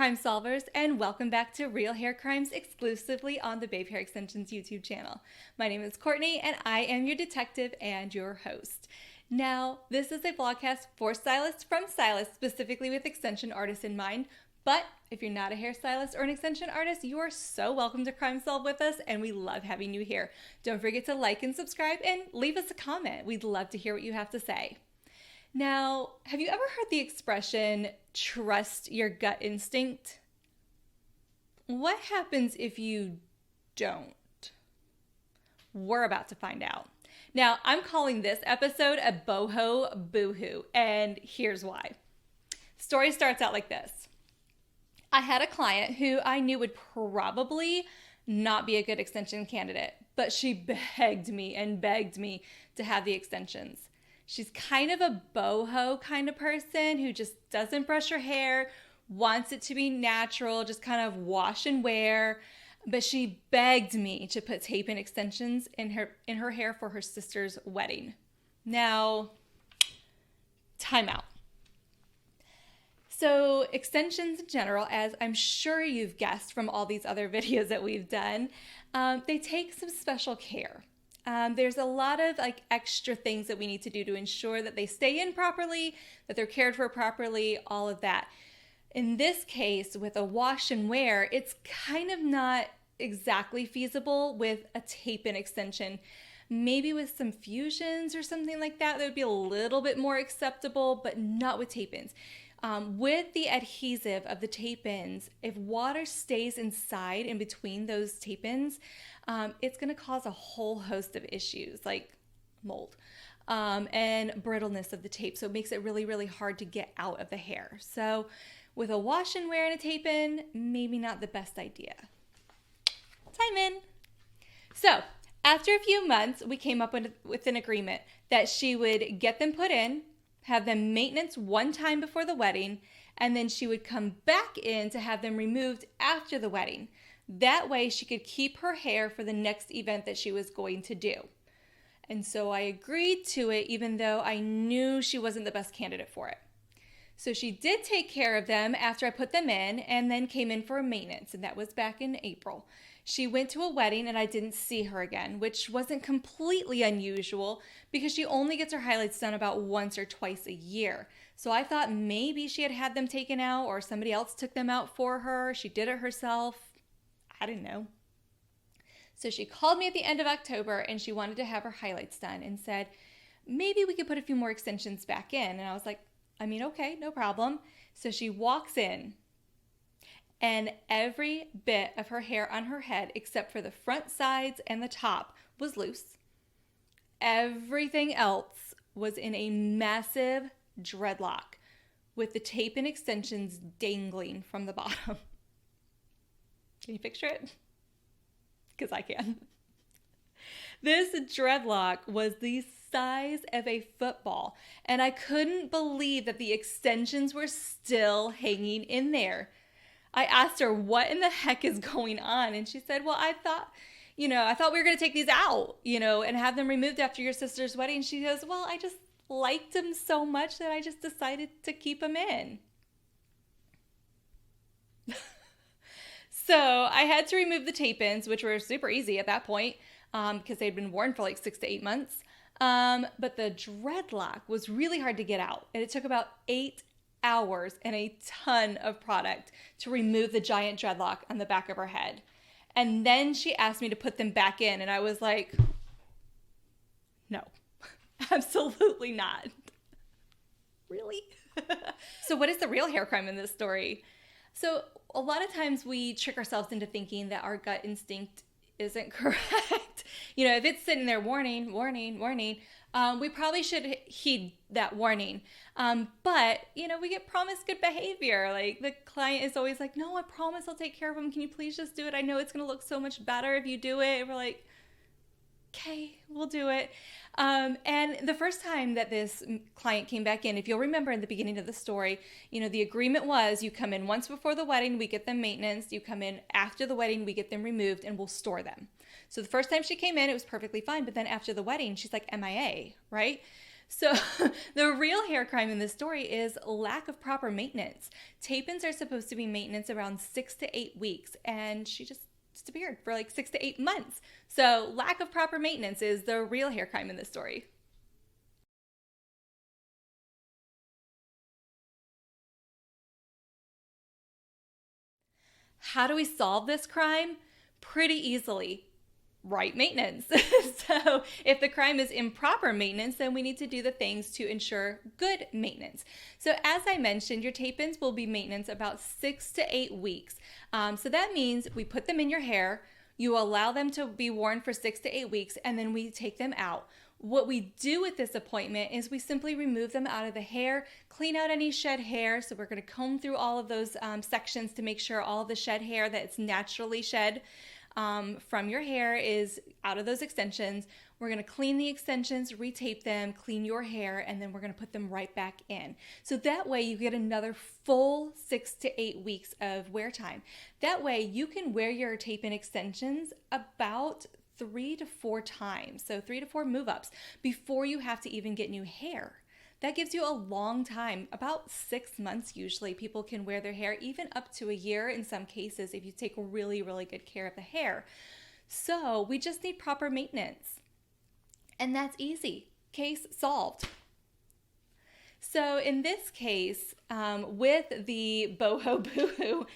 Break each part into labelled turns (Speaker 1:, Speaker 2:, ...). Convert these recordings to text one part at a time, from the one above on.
Speaker 1: crime solvers, and welcome back to Real Hair Crimes exclusively on the Babe Hair Extensions YouTube channel. My name is Courtney, and I am your detective and your host. Now, this is a vlogcast for stylists from stylists, specifically with extension artists in mind. But if you're not a hairstylist or an extension artist, you are so welcome to Crime Solve with us, and we love having you here. Don't forget to like and subscribe and leave us a comment. We'd love to hear what you have to say. Now, have you ever heard the expression, trust your gut instinct? What happens if you don't? We're about to find out. Now, I'm calling this episode a boho boohoo, and here's why. Story starts out like this. I had a client who I knew would probably not be a good extension candidate, but she begged me and begged me to have the extensions. She's kind of a boho kind of person who just doesn't brush her hair, wants it to be natural, just kind of wash and wear. But she begged me to put tape-in extensions in her hair for her sister's wedding. Now, time out. So extensions in general, as I'm sure you've guessed from all these other videos that we've done, they take some special care. There's a lot of extra things that we need to do to ensure that they stay in properly, that they're cared for properly, all of that. In this case, with a wash and wear, it's kind of not exactly feasible with a tape-in extension. Maybe with some fusions or something like that, that would be a little bit more acceptable, but not with tape-ins. With the adhesive of the tape-ins, if water stays inside in between those tape-ins, it's going to cause a whole host of issues like mold and brittleness of the tape. So it makes it really, really hard to get out of the hair. So with a wash and wear and a tape-in, maybe not the best idea. Time in. So after a few months, we came up with an agreement that she would get them put in, have them maintenance one time before the wedding, and then she would come back in to have them removed after the wedding. That way she could keep her hair for the next event that she was going to do. And so I agreed to it even though I knew she wasn't the best candidate for it. So she did take care of them after I put them in and then came in for a maintenance, and that was back in April. She went to a wedding and I didn't see her again, which wasn't completely unusual because she only gets her highlights done about once or twice a year. So I thought maybe she had them taken out or somebody else took them out for her. She did it herself. I didn't know. So she called me at the end of October and she wanted to have her highlights done and said, maybe we could put a few more extensions back in. And I was like, okay, no problem. So she walks in. And every bit of her hair on her head, except for the front sides and the top, was loose. Everything else was in a massive dreadlock with the tape-in extensions dangling from the bottom. Can you picture it? Because I can. This dreadlock was the size of a football, and I couldn't believe that the extensions were still hanging in there. I asked her, what in the heck is going on? And she said, well, I thought we were going to take these out, and have them removed after your sister's wedding. She goes, well, I just liked them so much that I just decided to keep them in. So I had to remove the tape-ins, which were super easy at that point because they'd been worn for 6 to 8 months. But the dreadlock was really hard to get out. And it took about 8 hours and a ton of product to remove the giant dreadlock on the back of her head. And then she asked me to put them back in, and I was like, no, absolutely not. Really? So what is the real hair crime in this story? So a lot of times we trick ourselves into thinking that our gut instinct isn't correct. If it's sitting there warning, we probably should heed that warning. But we get promised good behavior. Like the client is always like, no, I promise I'll take care of them. Can you please just do it? I know it's going to look so much better if you do it. And we're like, okay, we'll do it. And the first time that this client came back in, if you'll remember in the beginning of the story, the agreement was you come in once before the wedding, we get them maintenance. You come in after the wedding, we get them removed, and we'll store them. So the first time she came in, it was perfectly fine. But then after the wedding, she's like MIA, right? So the real hair crime in this story is lack of proper maintenance. Tape-ins are supposed to be maintenance around 6 to 8 weeks, and she just disappeared for like 6 to 8 months. So lack of proper maintenance is the real hair crime in this story. How do we solve this crime? Pretty easily. Right maintenance. So if the crime is improper maintenance, then we need to do the things to ensure good maintenance. So as I mentioned, your tape-ins will be maintenance about 6 to 8 weeks. So that means we put them in your hair, you allow them to be worn for 6 to 8 weeks, and then we take them out. What we do with this appointment is we simply remove them out of the hair, clean out any shed hair. So we're going to comb through all of those sections to make sure all of the shed hair that's naturally shed from your hair is out of those extensions. We're going to clean the extensions, retape them, clean your hair, and then we're going to put them right back in. So that way you get another full 6 to 8 weeks of wear time. That way you can wear your tape-in extensions about 3 to 4 times, so 3 to 4 move-ups before you have to even get new hair. That gives you a long time, about 6 months usually. People can wear their hair even up to a year in some cases if you take really, really good care of the hair. So we just need proper maintenance. And that's easy. Case solved. So in this case, with the boho boohoo,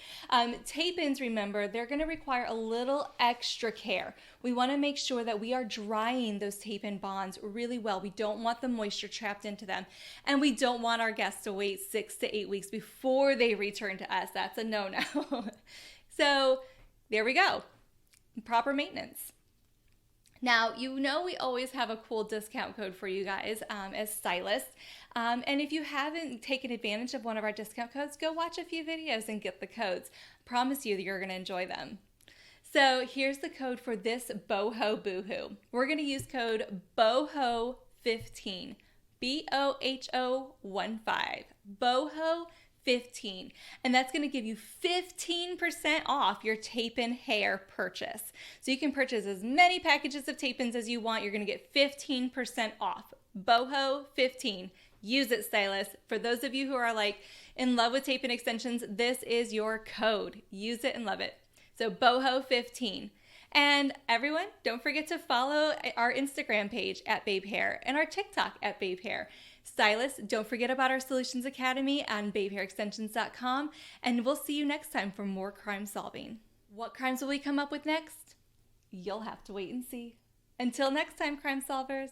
Speaker 1: tape-ins, remember, they're going to require a little extra care. We want to make sure that we are drying those tape-in bonds really well. We don't want the moisture trapped into them. And we don't want our guests to wait 6 to 8 weeks before they return to us. That's a no-no. So there we go. Proper maintenance. Now, you know we always have a cool discount code for you guys as stylists. And if you haven't taken advantage of one of our discount codes, go watch a few videos and get the codes. Promise you that you're going to enjoy them. So here's the code for this boho boohoo. We're going to use code BOHO15. BOHO15. BOHO15, and that's going to give you 15% off your tape-in hair purchase. So you can purchase as many packages of tape-ins as you want. You're going to get 15% off. BOHO15. Use it, stylists. For those of you who are like in love with tape-in extensions, this is your code. Use it and love it. So BOHO15. And everyone, don't forget to follow our Instagram page at Babe Hair and our TikTok at Babe Hair. Stylists, don't forget about our Solutions Academy on babehairextensions.com, and we'll see you next time for more crime solving. What crimes will we come up with next? You'll have to wait and see. Until next time, crime solvers.